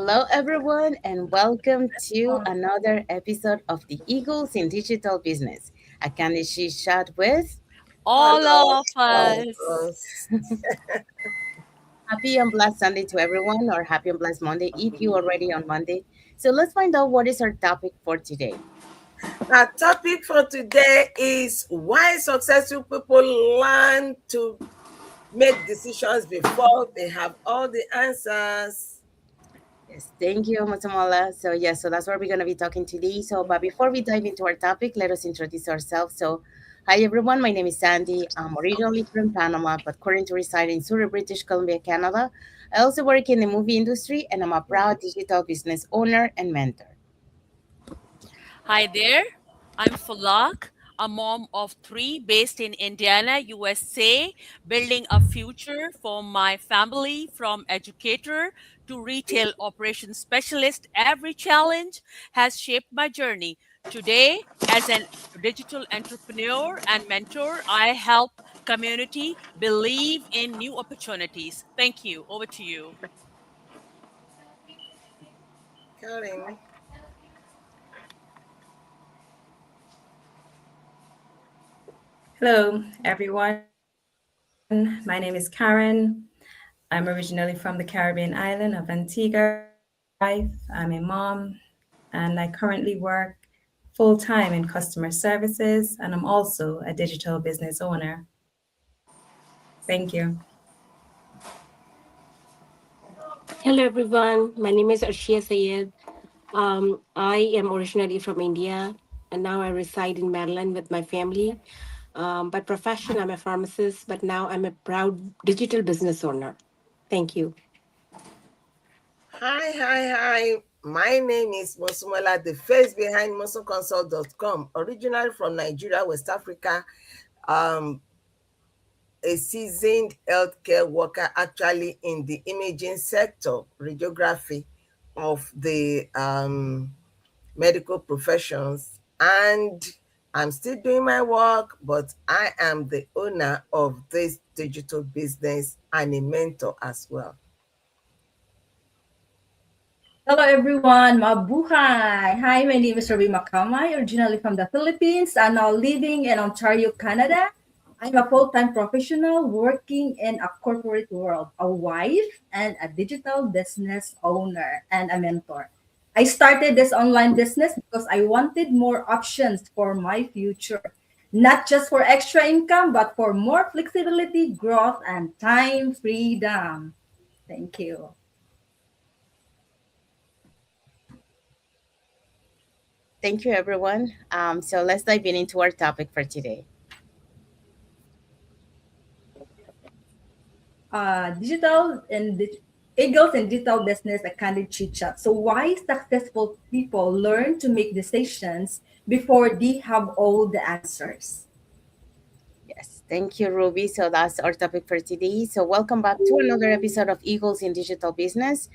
Hello, everyone, and welcome to another episode of the Eagles in Digital Business, a Candid chat with All All of of us. us. happy and blessed Sunday to everyone, or happy and blessed Monday if you are already on Monday. So let's find out what is our topic for today. Our topic for today is why successful people learn to make decisions before they have all the answers. Yes, thank you, Matsumola. So that's what we're going to be talking today. But before we dive into our topic, let us introduce ourselves. Hi everyone, my name is Sandy. I'm originally from Panama, but currently reside in Surrey, British Columbia, Canada. I also work in the movie industry, and I'm a proud digital business owner and mentor. Hi there. I'm Falak, a mom of three based in Indiana, USA, building a future for my family from educator to retail operations specialist. Every challenge has shaped my journey. Today, as an digital entrepreneur and mentor, I help community believe in new opportunities. Thank you. Over to you. Karen. Hello, everyone. My name is Karen. I'm originally from the Caribbean island of Antigua. I'm a wife, I'm a mom, and I currently work full time in customer services, and I'm also a digital business owner. Thank you. Hello everyone, my name is Arshia Sayed. I am originally from India and now I reside in Maryland with my family. By profession, I'm a pharmacist, but now I'm a proud digital business owner. Thank you. Hi. My name is Mosumala, the face behind MosumConsult.com, originally from Nigeria, West Africa. Um, a seasoned healthcare worker actually in the imaging sector, radiography of the medical professions. And I'm still doing my work, but I am the owner of this digital business and a mentor as well. Hello everyone, mabuhay! Hi, my name is Ruby Makamay, originally from the Philippines and now living in Ontario, Canada. I'm a full-time professional working in a corporate world, a wife, and a digital business owner and a mentor. I started this online business because I wanted more options for my future, not just for extra income, but for more flexibility, growth, and time freedom. Thank you. Thank you, everyone. So let's dive into our topic for today. Digital and Eagles and digital business, a candid chit chat. So why successful people learn to make decisions before they have all the answers? Yes, thank you, Ruby. So that's our topic for today. So welcome back to another episode of Eagles in Digital Business.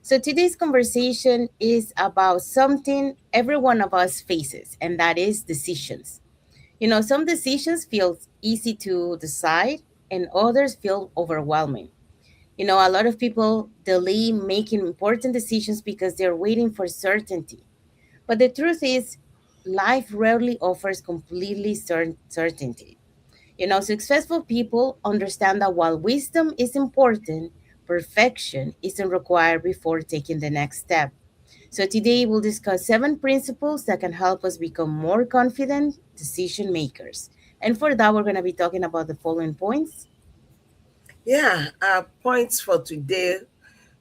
So today's conversation is about something every one of us faces, and that is decisions. Some decisions feel easy to decide, and others feel overwhelming. A lot of people delay making important decisions because they're waiting for certainty. But the truth is, life rarely offers completely certainty. Successful people understand that while wisdom is important, perfection isn't required before taking the next step. So today we'll discuss 7 principles that can help us become more confident decision makers. And for that, we're going to be talking about the following points. Yeah, our points for today.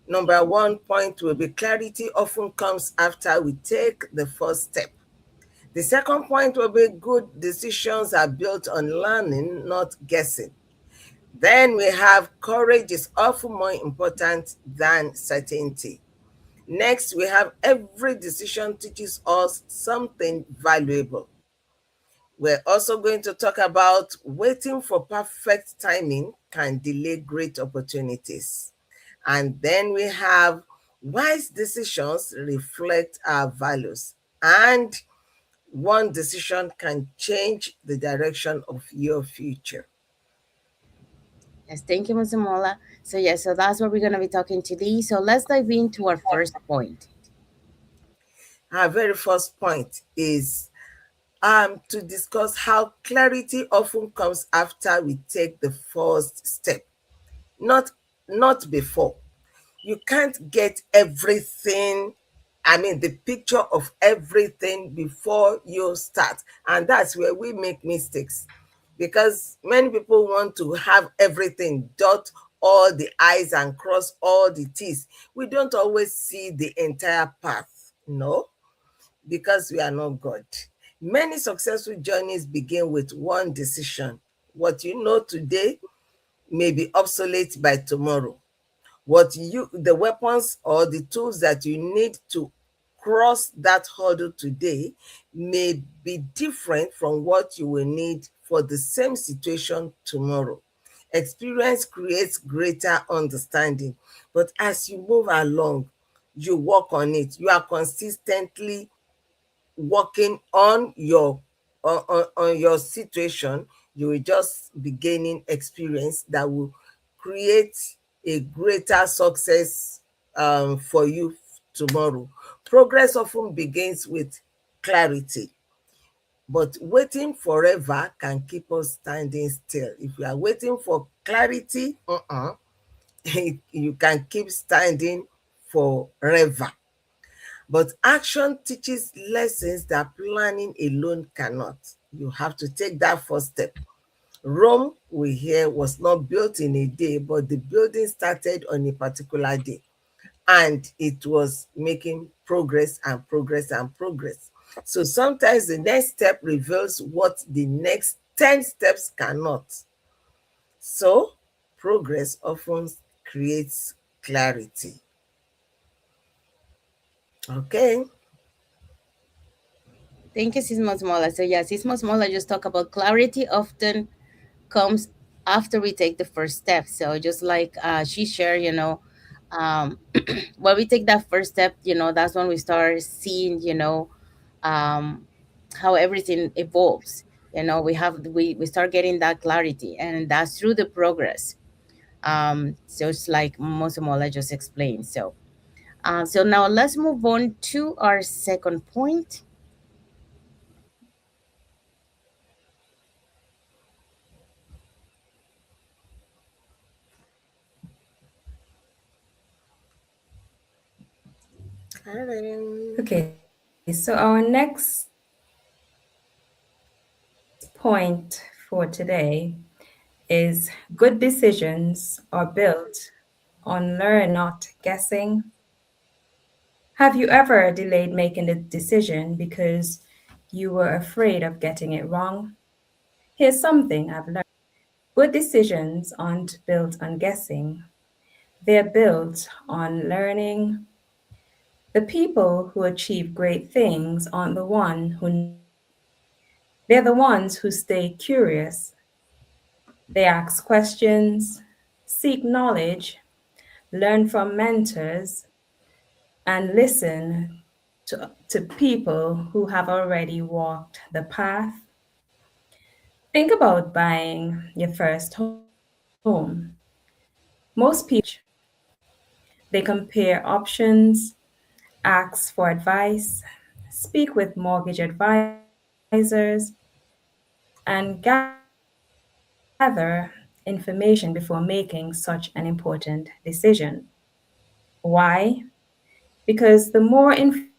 Number one point will be clarity often comes after we take the first step. The second point will be good decisions are built on learning, not guessing. Then we have courage is often more important than certainty. Next, we have every decision teaches us something valuable. We're also going to talk about waiting for perfect timing can delay great opportunities. And then we have wise decisions reflect our values. And one decision can change the direction of your future. Yes, thank you, Mr. Mola. So yes, so that's what we're gonna be talking today. So let's dive into our first point. Our very first point is to discuss how clarity often comes after we take the first step, not not before. You can't get everything, I mean, the picture of everything before you start. And that's where we make mistakes, because many people want to have everything, dot all the I's and cross all the T's. We don't always see the entire path. No, because we are not God. Many successful journeys begin with one decision. What you know today may be obsolete by tomorrow. The weapons or the tools that you need to cross that hurdle today may be different from what you will need for the same situation tomorrow. Experience creates greater understanding, but as you move along, you work on it. You are consistently working on your situation. You will just be gaining experience that will create a greater success for you tomorrow. Progress often begins with clarity, but waiting forever can keep us standing still. If you are waiting for clarity, you can keep standing forever. But action teaches lessons that planning alone cannot. You have to take that first step. Rome, we hear, was not built in a day, but the building started on a particular day. And it was making progress and progress and progress. So sometimes the next step reveals what the next 10 steps cannot. So progress often creates clarity. Okay. Thank you, Sismo Smola. So yeah, Sismo Smola just talk about clarity often comes after we take the first step. So just like she shared, um, when we take that first step, that's when we start seeing, um, how everything evolves. We start getting that clarity, and that's through the progress. So it's like Mosomola just explained. So now let's move on to our second point. Karen. Okay, so our next point for today is good decisions are built on learn, not guessing. Have you ever delayed making a decision because you were afraid of getting it wrong? Here's something I've learned. Good decisions aren't built on guessing, they're built on learning. The people who achieve great things aren't the one who know everything. They're the ones who stay curious. They ask questions, seek knowledge, learn from mentors, and listen to people who have already walked the path. Think about buying your first home. Most people start with research. They compare options, ask for advice, speak with mortgage advisors, and gather information before making such an important decision. Why? Because the more informed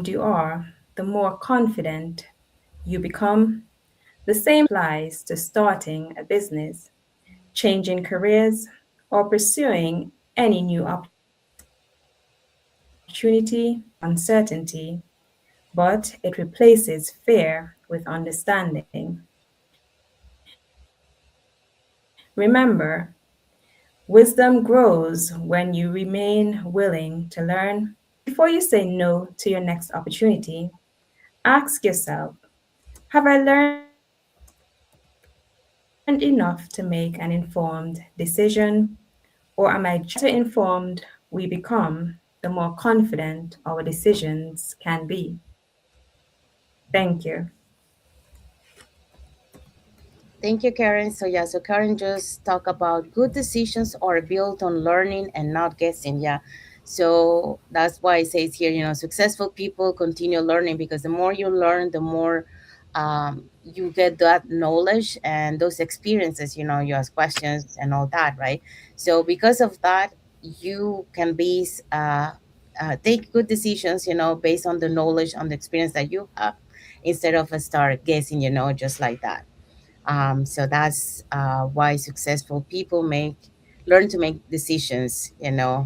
you are, the more confident you become. The same principle applies to starting a business, changing careers, or pursuing any new opportunity. Clarity removes uncertainty, but it replaces fear with understanding. Remember, wisdom grows when you remain willing to learn. Before you say no to your next opportunity, ask yourself, have I learned enough to make an informed decision? Or am I just reacting? The more informed we become, the more confident our decisions can be. Thank you. Thank you, Karen. So yeah, so Karen just talk about good decisions are built on learning and not guessing. Yeah. So that's why it says here, successful people continue learning because the more you learn, the more you get that knowledge and those experiences, you ask questions and all that, right? So because of that, you can take good decisions, based on the knowledge, on the experience that you have, instead of start guessing, just like that. So that's why successful people learn to make decisions,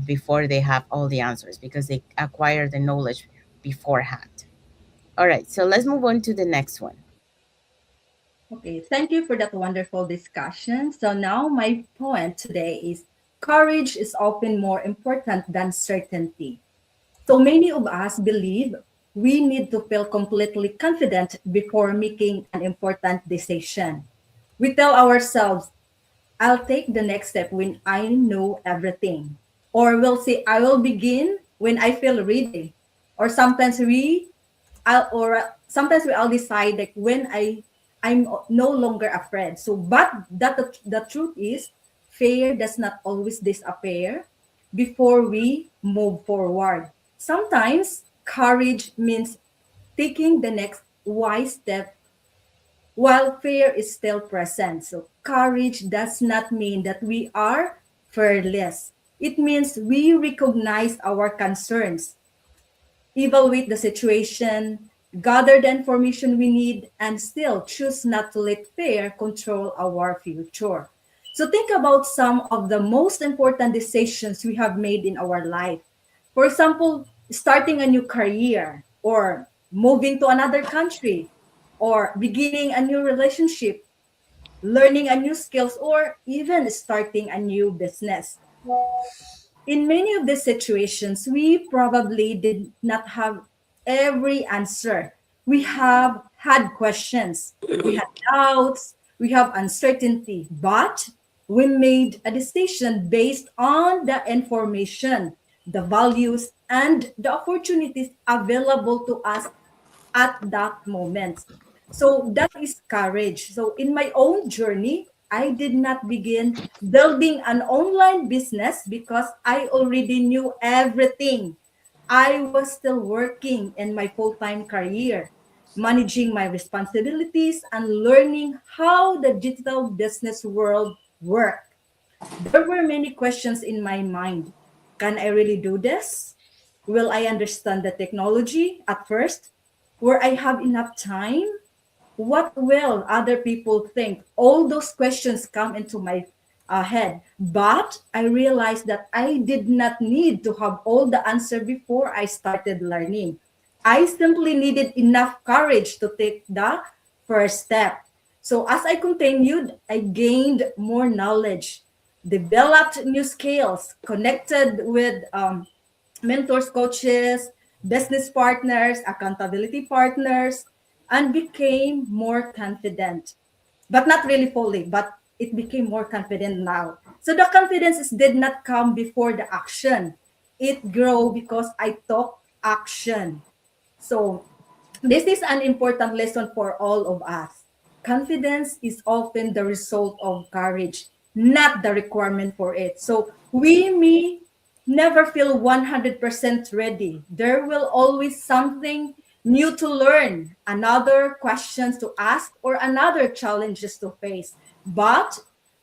before they have all the answers because they acquire the knowledge beforehand. All right, so let's move on to the next one. Okay, thank you for that wonderful discussion. So now my point today is courage is often more important than certainty. So many of us believe we need to feel completely confident before making an important decision. We tell ourselves, I'll take the next step when I know everything. Or we'll say, I will begin when I feel ready. Or sometimes we all decide like when I'm no longer afraid. So, but the truth is, fear does not always disappear before we move forward. Sometimes courage means taking the next wise step while fear is still present. So, courage does not mean that we are fearless. It means we recognize our concerns, evaluate the situation, gather the information we need, and still choose not to let fear control our future. So, think about some of the most important decisions we have made in our life. For example, starting a new career, or moving to another country, or beginning a new relationship, learning a new skills, or even starting a new business. In many of these situations, we probably did not have every answer. We have had questions, we had doubts, we have uncertainty, but we made a decision based on the information, the values, and the opportunities available to us at that moment. So that is courage. So in my own journey, I did not begin building an online business because I already knew everything. I was still working in my full-time career, managing my responsibilities and learning how the digital business world worked. There were many questions in my mind. Can I really do this? Will I understand the technology at first? Will I have enough time? What will other people think? All those questions come into my head. But I realized that I did not need to have all the answer before I started learning. I simply needed enough courage to take the first step. So as I continued, I gained more knowledge, developed new skills, connected with mentors, coaches, business partners, accountability partners, and became more confident. But not really fully, but it became more confident now. So the confidence did not come before the action. It grew because I took action. So this is an important lesson for all of us. Confidence is often the result of courage, not the requirement for it. So we may never feel 100% ready. There will always something new to learn, another questions to ask, or another challenges to face. But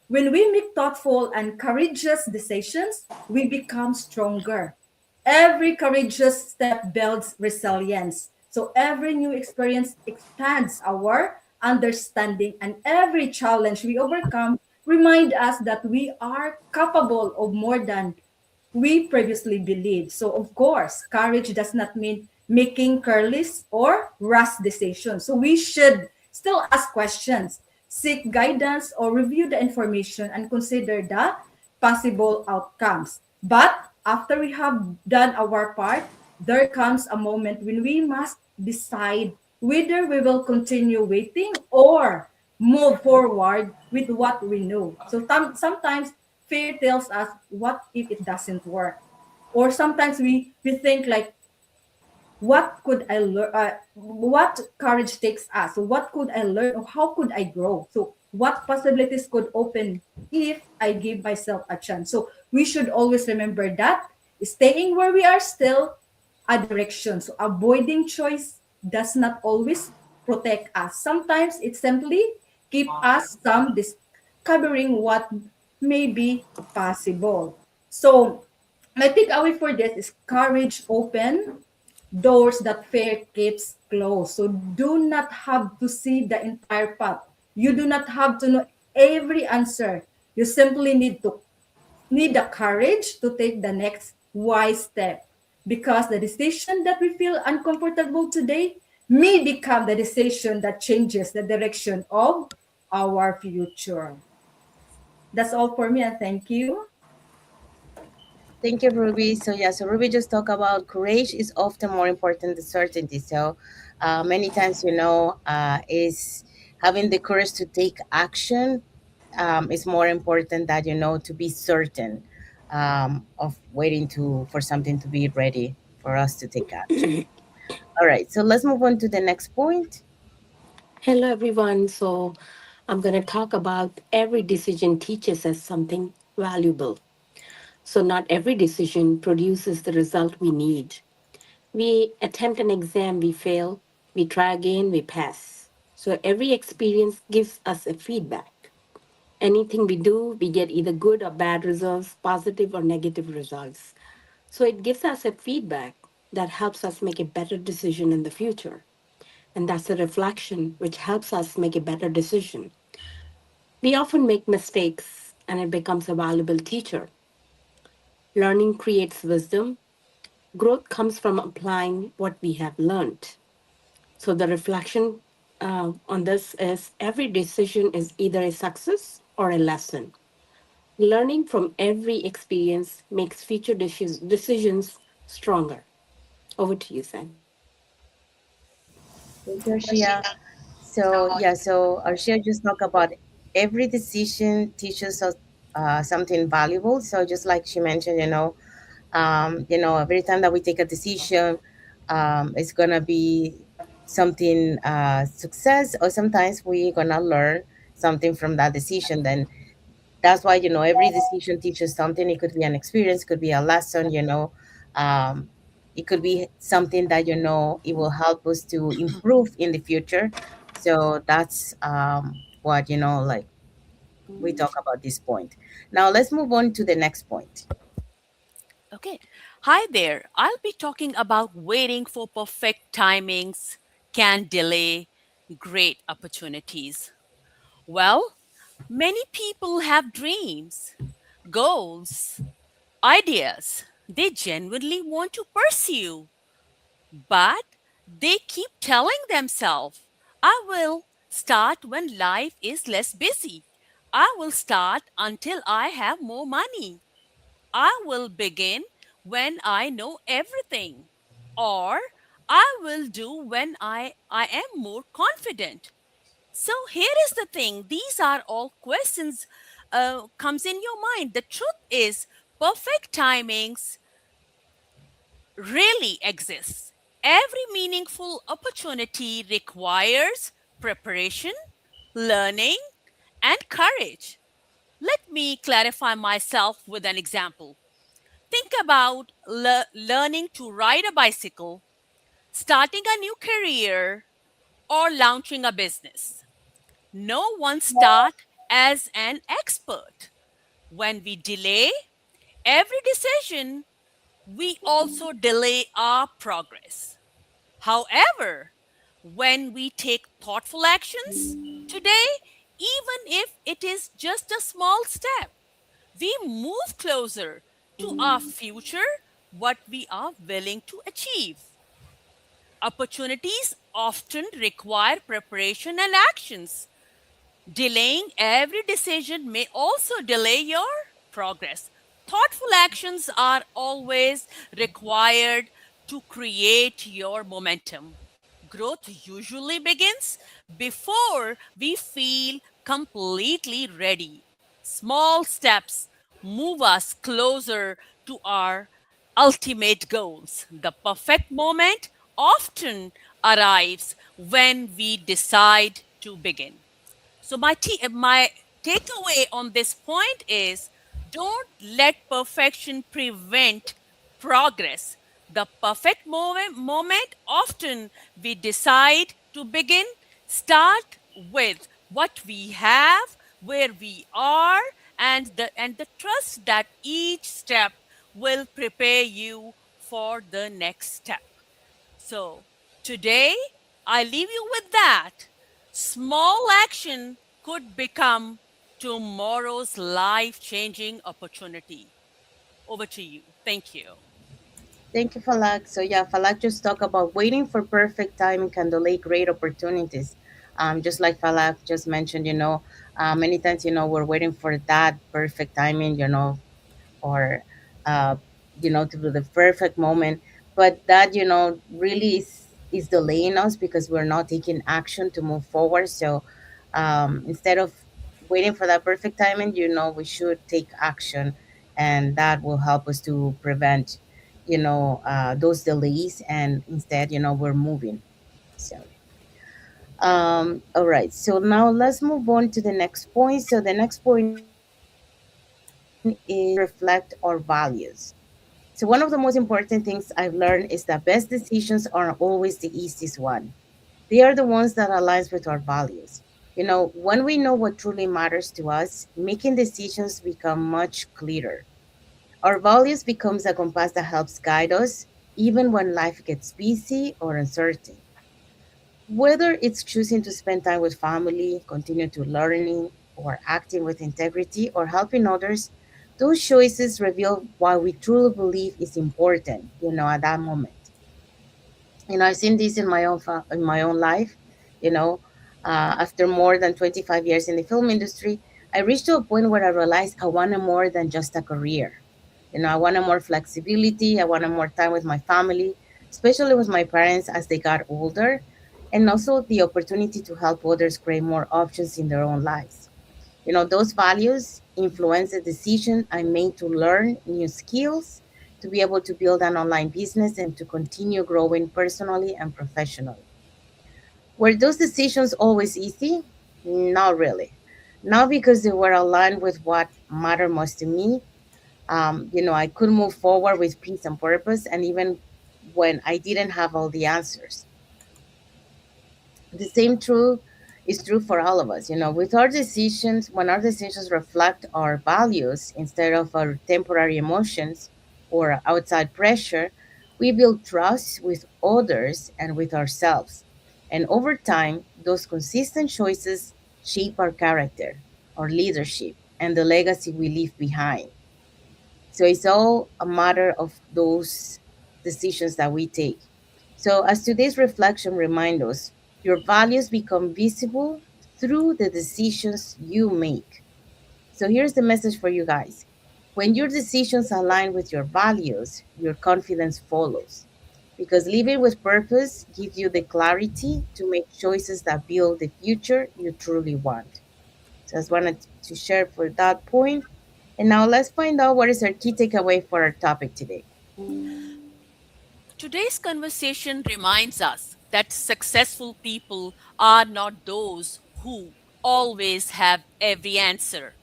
when we make thoughtful and courageous decisions, we become stronger. Every courageous step builds resilience. So every new experience expands our understanding, and every challenge we overcome remind us that we are capable of more than we previously believed. So of course, courage does not mean making careless or rash decisions. So we should still ask questions, seek guidance, or review the information and consider the possible outcomes. But after we have done our part, there comes a moment when we must decide whether we will continue waiting or move forward with what we know. So sometimes fear tells us, what if it doesn't work? Or sometimes we think like, what could I learn? What courage takes us? So what could I learn, or how could I grow? So what possibilities could open if I give myself a chance. So we should always remember that staying where we are still a direction. So avoiding choice does not always protect us. Sometimes it simply keep us from discovering what may be possible. So my takeaway for this is courage open doors that fear keeps closed. So do not have to see the entire path. You do not have to know every answer. You simply need the courage to take the next wise step, because the decision that we feel uncomfortable today may become the decision that changes the direction of our future. That's all for me, and thank you. Thank you, Ruby. So yeah, so Ruby just talked about courage is often more important than certainty. So many times, is having the courage to take action is more important than to be certain of waiting to for something to be ready for us to take action. All right, so let's move on to the next point. Hello, everyone. So, I'm going to talk about every decision teaches us something valuable. So, not every decision produces the result we need. We attempt an exam, we fail, we try again, we pass. So, every experience gives us a feedback. Anything we do, we get either good or bad results, positive or negative results. So, it gives us a feedback that helps us make a better decision in the future. And that's a reflection which helps us make a better decision. We often make mistakes and it becomes a valuable teacher. Learning creates wisdom. Growth comes from applying what we have learned. So the reflection on this is every decision is either a success or a lesson. Learning from every experience makes future decisions stronger. Over to you, Sam. Thank you, Arshia. So yeah, so Arshia just talked about every decision teaches us something valuable. So just like she mentioned, every time that we take a decision, it's gonna be something success, or sometimes we're gonna learn something from that decision. Then that's why every decision teaches something. It could be an experience, could be a lesson. Um, it could be something that it will help us to improve in the future. So that's what like we talk about this point. Now let's move on to the next point. Okay. Hi there. I'll be talking about waiting for perfect timings can delay great opportunities. Well, many people have dreams, goals, ideas they genuinely want to pursue, but they keep telling themselves, I will start when life is less busy. I will start until I have more money. I will begin when I know everything. Or I will do when I am more confident. So here is the thing. These are all questions comes in your mind. The truth is perfect timings really exists. Every meaningful opportunity requires preparation, learning, and courage. Let me clarify myself with an example. Think about learning to ride a bicycle, starting a new career, or launching a business. No one starts as an expert. When we delay every decision, we also delay our progress. However, when we take thoughtful actions today, even if it is just a small step, we move closer to our future, what we are willing to achieve. Opportunities often require preparation and actions. Delaying every decision may also delay your progress. Thoughtful actions are always required to create your momentum. Growth usually begins before we feel completely ready. Small steps move us closer to our ultimate goals. The perfect moment often arrives when we decide to begin. So my takeaway on this point is, don't let perfection prevent progress. The perfect moment often we decide to begin. Start with what we have, where we are, and the trust that each step will prepare you for the next step. So today, I leave you with that. Small action could become tomorrow's life changing opportunity. Over to you. Thank you. Thank you, Falak. So yeah, Falak just talked about waiting for perfect timing can delay great opportunities. Just like Falak just mentioned, many times, we're waiting for that perfect timing, or uh, to the perfect moment, but that really is delaying us because we're not taking action to move forward. So instead of waiting for that perfect timing, we should take action, and that will help us to prevent those delays, and instead we're moving. So all right, so now let's move on to the next point. So the next point is reflect our values. So one of the most important things I've learned is that best decisions aren't always the easiest one. They are the ones that aligns with our values. When we know what truly matters to us, making decisions become much clearer. Our values becomes a compass that helps guide us even when life gets busy or uncertain. Whether it's choosing to spend time with family, continue to learning, or acting with integrity or helping others, those choices reveal what we truly believe is important, at that moment. I've seen this in in my own life. You know, after more than 25 years in the film industry, I reached to a point where I realized I wanted more than just a career. I wanted more flexibility. I wanted more time with my family, especially with my parents as they got older, and also the opportunity to help others create more options in their own lives. Those values influence the decision I made to learn new skills, to be able to build an online business, and to continue growing personally and professionally. Were those decisions always easy? Not really. Not because they were aligned with what mattered most to me. I could move forward with peace and purpose, and even when I didn't have all the answers. The same true is true for all of us. With our decisions, when our decisions reflect our values instead of our temporary emotions or outside pressure, we build trust with others and with ourselves. And over time, those consistent choices shape our character, our leadership, and the legacy we leave behind. So it's all a matter of those decisions that we take. So, as today's reflection reminds us, your values become visible through the decisions you make. So, here's the message for you guys: when your decisions align with your values, your confidence follows. Because living with purpose gives you the clarity to make choices that build the future you truly want. So I just wanted to share for that point. And now let's find out what is our key takeaway for our topic today. Today's conversation reminds us that successful people are not those who always have every answer.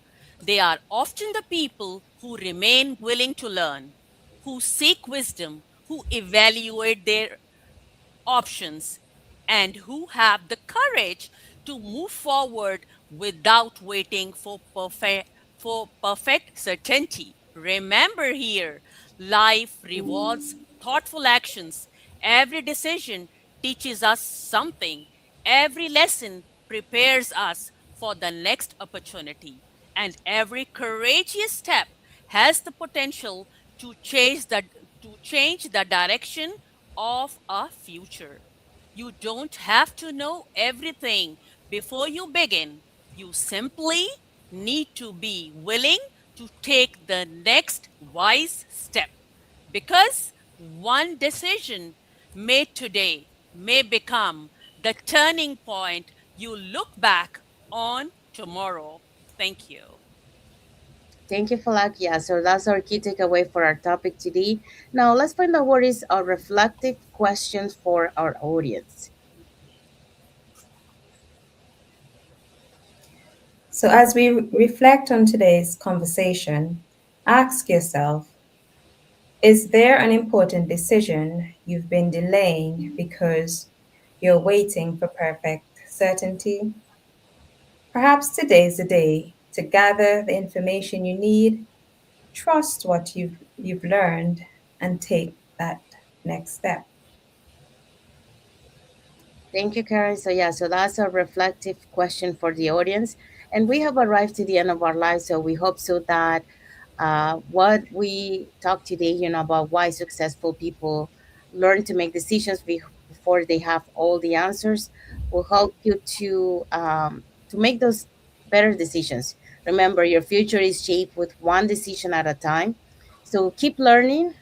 They are often the people who remain willing to learn, who seek wisdom, who evaluate their options, and who have the courage to move forward without waiting for perfect certainty. Remember here, life rewards thoughtful actions. Every decision teaches us something. Every lesson prepares us for the next opportunity. And every courageous step has the potential to change the direction of a future. You don't have to know everything before you begin. You simply need to be willing to take the next wise step, because one decision made today may become the turning point you look back on tomorrow. Thank you. Thank you, Falak. Yeah, so that's our key takeaway for our topic today. Now let's find out what is our reflective questions for our audience. So, as we reflect on today's conversation, ask yourself, is there an important decision you've been delaying because you're waiting for perfect certainty? Perhaps today's the day to gather the information you need, trust what you've learned, and take that next step. Thank you, Karen. So yeah, so that's a reflective question for the audience, and we have arrived to the end of our life. So we hope so that what we talked today, about why successful people learn to make decisions before they have all the answers, will help you to make those better decisions. Remember, your future is shaped with one decision at a time. So keep learning,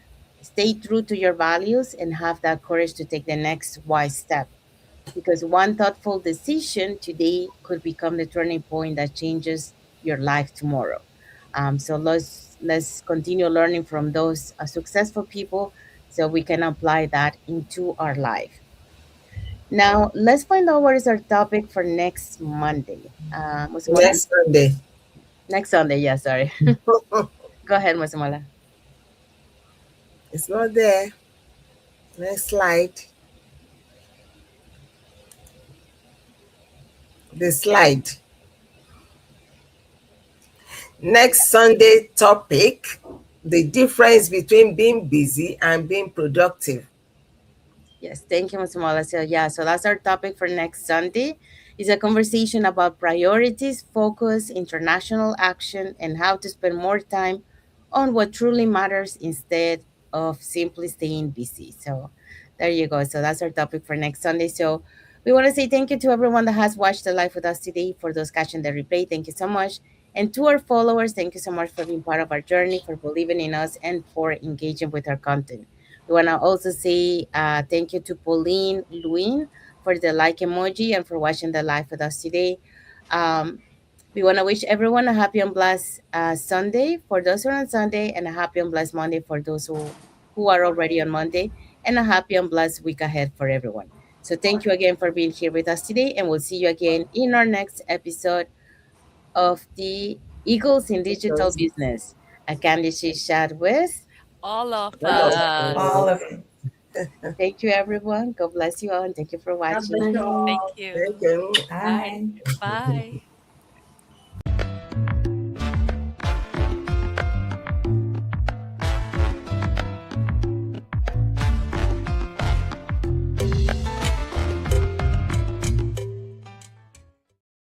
stay true to your values, and have that courage to take the next wise step, because one thoughtful decision today could become the turning point that changes your life tomorrow. So let's continue learning from those successful people so we can apply that into our life. Now let's find out what is our topic for next Monday. Musumola? Next Sunday. Next Sunday, yeah, sorry. Go ahead, Musumola. It's not there. Next slide. The slide. Next Sunday topic, the difference between being busy and being productive. Yes, thank you, Ms. Mola. So yeah, so that's our topic for next Sunday. It's a conversation about priorities, focus, international action, and how to spend more time on what truly matters instead of simply staying busy. So there you go. So that's our topic for next Sunday. So we want to say thank you to everyone that has watched the live with us today. For those catching the replay, thank you so much. And to our followers, thank you so much for being part of our journey, for believing in us, and for engaging with our content. We want to also say thank you to Pauline Luin for the like emoji and for watching the live with us today. Um, we want to wish everyone a happy and blessed Sunday for those who are on Sunday, and a happy and blessed Monday for those who are already on Monday, and a happy and blessed week ahead for everyone. So thank you again for being here with us today, and we'll see you again in our next episode of the Eagles in Digital Because Business, a Candid chat with. All of all of us. All us. of Thank you, everyone. God bless you all, and thank you for God bless watching. you Bye. Thank all. Thank you. you. Bye. Bye. Bye.